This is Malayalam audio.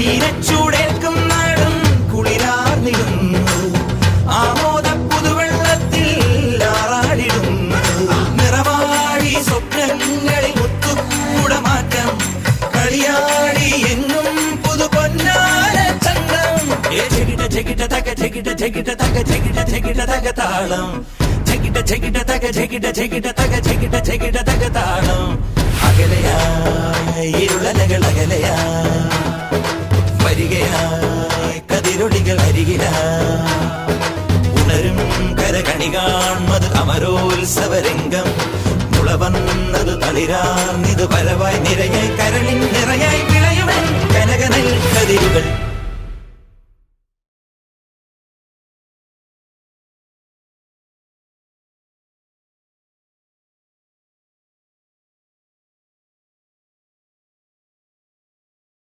ഈരച്ചൂടേൽക്കും നാടും കുളിരാർന്നിടുന്നു ആമോദ പുതുവെള്ളത്തിൽ ആറാടിടുന്നു നിറവാടി സ്വപ്നങ്ങളിൽ മുത്തുകൂടമാറ്റം കളിയാടി എങ്ങും പുതു പൊന്നാര ചന്തം ചെകിട തക ചെകിട ചെകിട തക ചെകിട ചെകിട തക താളം ചെകിട ചെകിട തക ചെകിട ചെകിട തക ചെകിട ചെകിട തക താളം അകലയായി ഇരുളലകൾ അകലയായി വരികയായി കതിരൊളികൾ അരികിലായി ഉണരും കരകണി കാൺമത് അമരോത്സവരംഗം മുളവന്നത് തളിരാർന്നിത് പരവായി നിരയായി കരളിൻ നിറയായി വിളയുവൻ കനകനൽ കതിരുകൾ